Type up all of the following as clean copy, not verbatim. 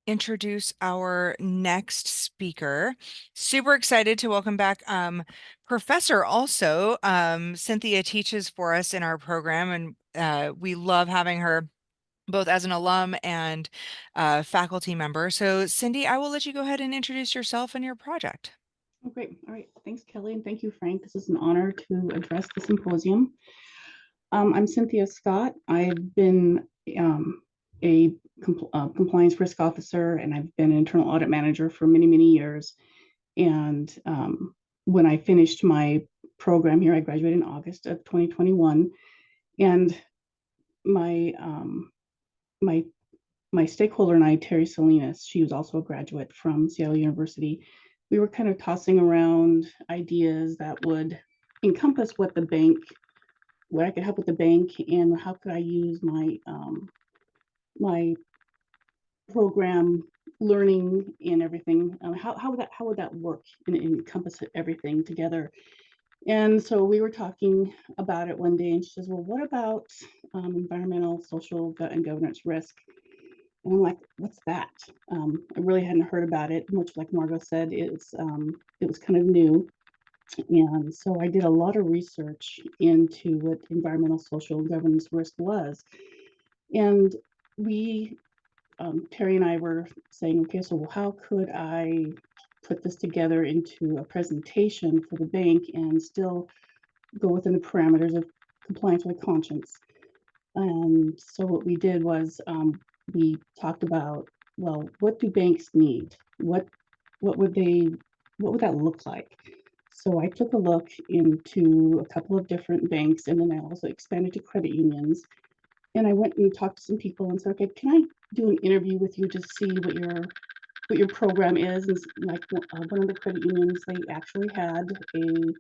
introduce our next speaker. Super excited to welcome back Professor also. Cynthia teaches for us in our program, and we love having her both as an alum and faculty member. So Cindy, I will let you go ahead and introduce yourself and your project. Oh, great. All right. Thanks, Kelly. And thank you, Frank. This is an honor to address the symposium. I'm Cynthia Scott. I've been a compliance risk officer, and I've been an internal audit manager for many, many years. And when I finished my program here, I graduated in August of 2021. And my my my stakeholder and I, Terry Salinas, she was also a graduate from Seattle University. We were kind of tossing around ideas that would encompass what I could help with the bank, and how could I use my program learning and everything. How would that work and encompass everything together? And so we were talking about it one day, and she says, "Well, what about environmental, social, and governance risk?" And I'm like, "What's that?" I really hadn't heard about it. Much like Margot said, it was kind of new, and so I did a lot of research into what environmental, social, and governance risk was. And we, Terry and I were saying, okay, so well, how could I put this together into a presentation for the bank and still go within the parameters of compliance with conscience? And so what we did was we talked about, well, what do banks need? What would they what would that look like? So I took a look into a couple of different banks, and then I also expanded to credit unions. And I went and talked to some people and said, okay, can I do an interview with you to see what your program is? And like one of the credit unions, they actually had a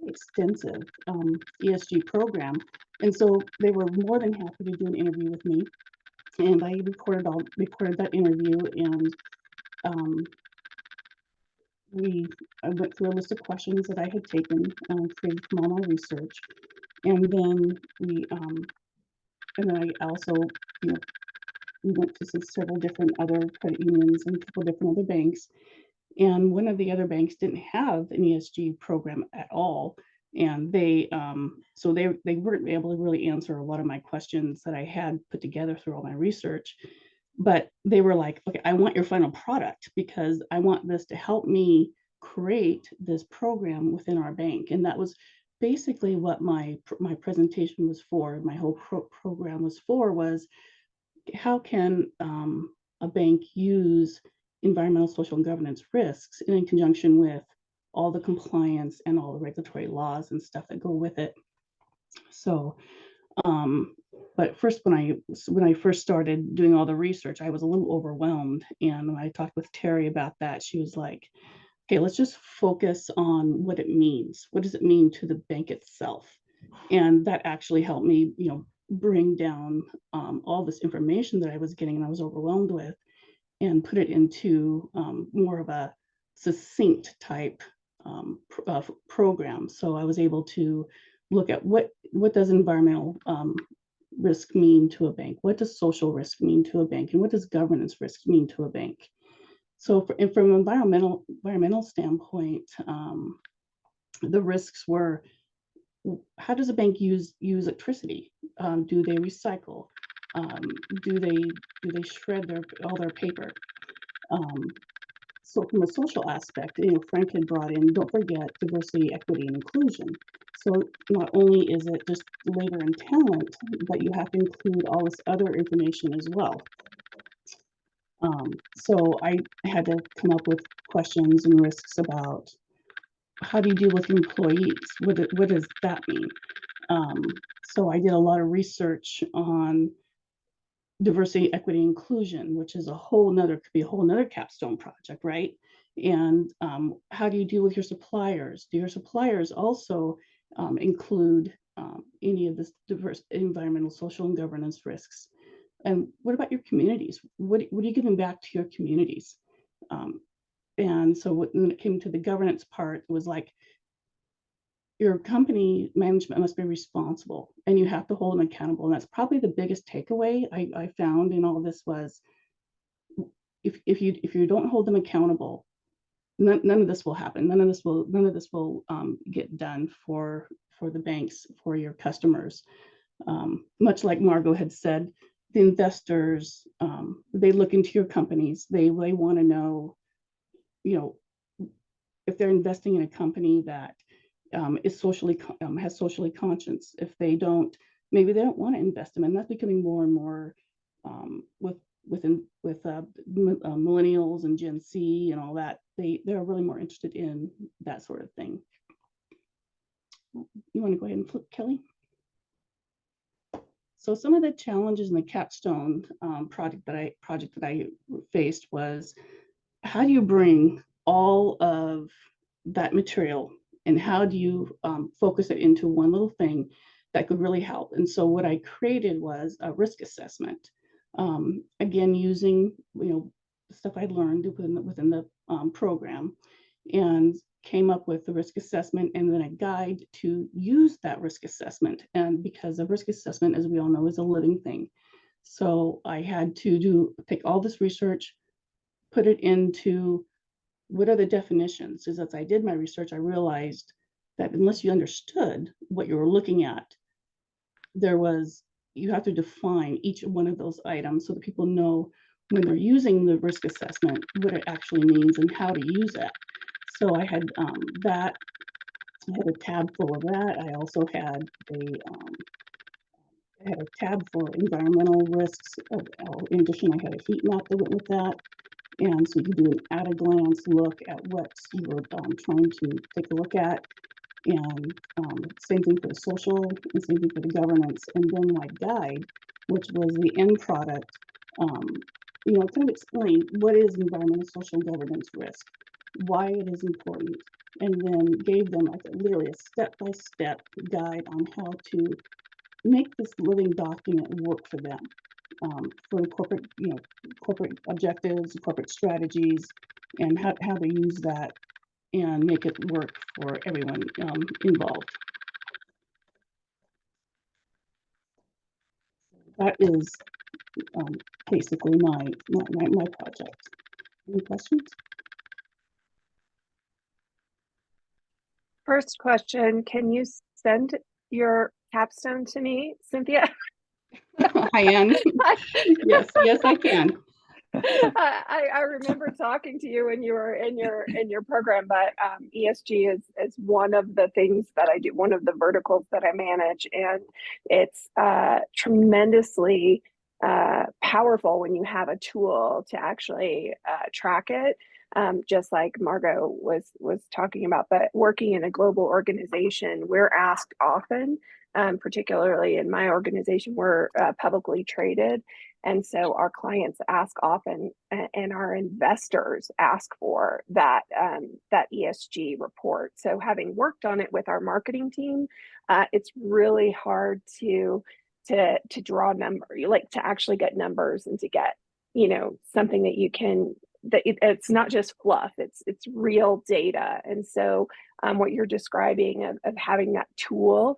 extensive ESG program. And so they were more than happy to do an interview with me. And I recorded that interview, and um, I went through a list of questions that I had taken, created from all my research, and then I also, you know, we went to several different other credit unions and a couple different other banks. And one of the other banks didn't have an ESG program at all. And they weren't able to really answer a lot of my questions that I had put together through all my research. But they were like, okay, I want your final product because I want this to help me create this program within our bank. And that was basically what my presentation was for. My whole program was for was how can a bank use environmental, social, and governance risks in conjunction with all the compliance and all the regulatory laws and stuff that go with it. So, um, but first, when I first started doing all the research, I was a little overwhelmed. And when I talked with Terry about that, she was like, "Okay, let's just focus on what it means. What does it mean to the bank itself?" And that actually helped me, bring down all this information that I was getting and I was overwhelmed with, and put it into more of a succinct type program. So I was able to look at what does environmental risk mean to a bank, what does social risk mean to a bank, and what does governance risk mean to a bank. So from an environmental standpoint, the risks were, how does a bank use electricity? Do they recycle? Um, do they shred all their paper? Um, so from a social aspect, Frank had brought in, don't forget diversity, equity, and inclusion. So not only is it just labor and talent, but you have to include all this other information as well. So I had to come up with questions and risks about, how do you deal with employees? What does that mean? Um, so I did a lot of research on diversity, equity, inclusion, which is could be a whole nother capstone project, right? And how do you deal with your suppliers? Do your suppliers also include any of this diverse environmental, social, and governance risks? And what about your communities? What are you giving back to your communities? Um, and so when it came to the governance part, it was like, your company management must be responsible and you have to hold them accountable. And that's probably the biggest takeaway I found in all this was, if you don't hold them accountable, none of this will happen. None of this will get done for the banks, for your customers. Much like Margot had said, the investors, they look into your companies. They want to know, you know, if they're investing in a company that is socially has socially conscience. If they don't, maybe they don't want to invest in them, and that's becoming more and more with millennials and Gen Z and all that. They're really more interested in that sort of thing. You want to go ahead and flip, Kelly? So some of the challenges in the Capstone project that I faced was, how do you bring all of that material and how do you focus it into one little thing that could really help? And so what I created was a risk assessment. Again, using stuff I'd learned within the program, and came up with the risk assessment and then a guide to use that risk assessment. And because a risk assessment, as we all know, is a living thing. So I had to take all this research, put it into what are the definitions. As I did my research, I realized that unless you understood what you were looking at, you have to define each one of those items so that people know when they're using the risk assessment, what it actually means and how to use it. So I had that. I had a tab full of that. I also had a tab for environmental risks. In addition, I had a heat map that went with that. And so you can do an at-a-glance look at what you were trying to take a look at. And same thing for the social and same thing for the governance. And then my guide, which was the end product, kind of explained what is environmental social governance risk, why it is important, and then gave them literally a step-by-step guide on how to make this living document work for them, for corporate objectives, corporate strategies, and how to use that and make it work for everyone involved. That is basically my project. Any questions? First question, can you send your capstone to me, Cynthia? I am. Yes, I can. I remember talking to you when you were in your program, but ESG is one of the things that I do, one of the verticals that I manage, and it's tremendously powerful when you have a tool to actually track it. Just like Margot was talking about, but working in a global organization, we're asked often, particularly in my organization, we're publicly traded. And so our clients ask often, and our investors ask for that ESG report. So having worked on it with our marketing team, it's really hard to draw to actually get numbers and to get something that you can it's not just fluff, it's real data. And so what you're describing of having that tool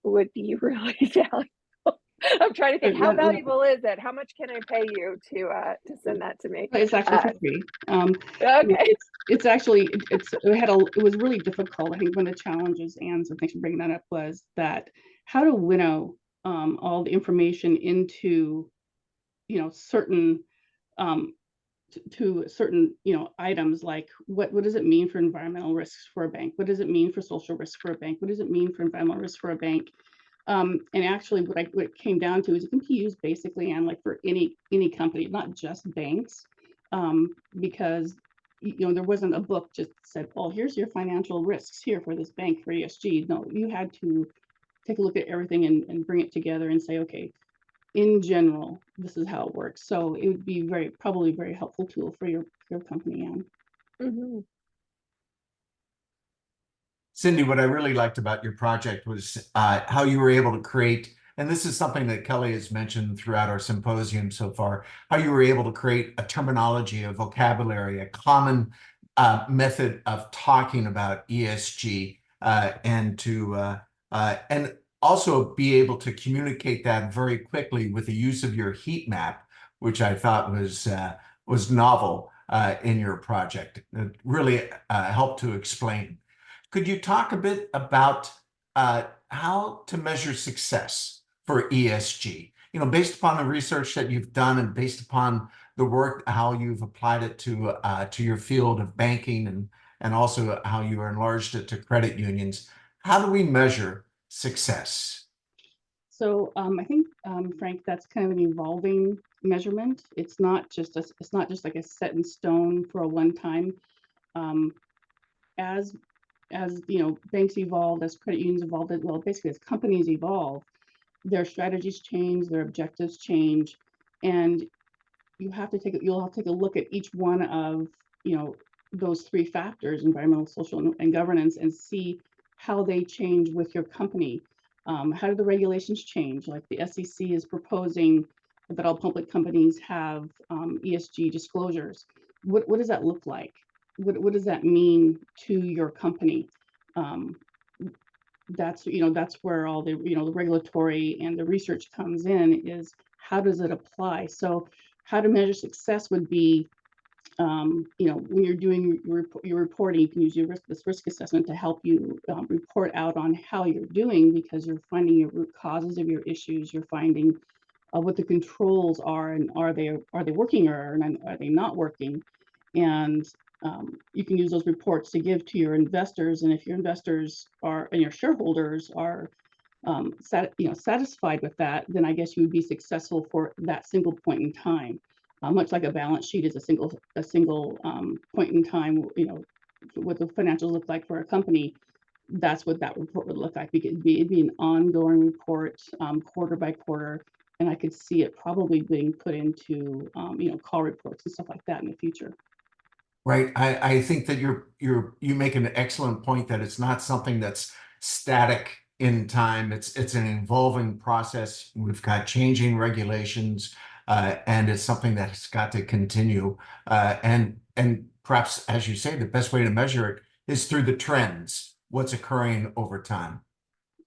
would be really valuable. I'm trying to think, how valuable is it? How much can I pay you to send that to me? It's actually for free. Okay. It was really difficult. I think one of the challenges, and so thanks for bringing that up, was that how to winnow all the information into certain to certain items, like what does it mean for environmental risks for a bank? What does it mean for social risks for a bank? What does it mean for environmental risks for a bank? And actually what it came down to is it can be used basically on for any company, not just banks, because there wasn't a book just said, oh, here's your financial risks here for this bank for ESG. No, you had to take a look at everything and bring it together and say, okay, in general, this is how it works. So it would be probably very helpful tool for your company, Anne. Mm-hmm. Cindy, what I really liked about your project was how you were able to create, and this is something that Kelly has mentioned throughout our symposium so far, how you were able to create a terminology, a vocabulary, a common method of talking about ESG, and also be able to communicate that very quickly with the use of your heat map, which I thought was was novel in your project. It really helped to explain. Could you talk a bit about how to measure success for ESG? You know, based upon the research that you've done and based upon the work, how you've applied it to your field of banking and also how you enlarged it to credit unions. How do we measure success? So I think, Frank, that's kind of an evolving measurement. It's not just like a set in stone for a one time. Um, as you know, banks evolve, as credit unions evolve, well, basically as companies evolve, their strategies change, their objectives change, and you'll have to take a look at each one of, you know, those three factors: environmental, social, and governance, and see how they change with your company. How do the regulations change? Like the SEC is proposing that all public companies have ESG disclosures. What does that look like? What does that mean to your company? Um, that's, you know, that's where all the, you know, the regulatory and the research comes in, is how does it apply? So how to measure success would be, you know, when you're doing your reporting, you can use this risk assessment to help you report out on how you're doing, because you're finding your root causes of your issues. You're finding what the controls are, and are they working, or are they not working? And you can use those reports to give to your investors. And if your investors are, and your shareholders are satisfied with that, then I guess you would be successful for that single point in time. Much like a balance sheet is a single point in time, you know, what the financials look like for a company. That's what that report would look like. It'd be an ongoing report, quarter by quarter, and I could see it probably being put into, you know, call reports and stuff like that in the future. Right. I think that you make an excellent point that it's not something that's static in time. It's an evolving process. We've got changing regulations, and it's something that's got to continue. And perhaps, as you say, the best way to measure it is through the trends, what's occurring over time.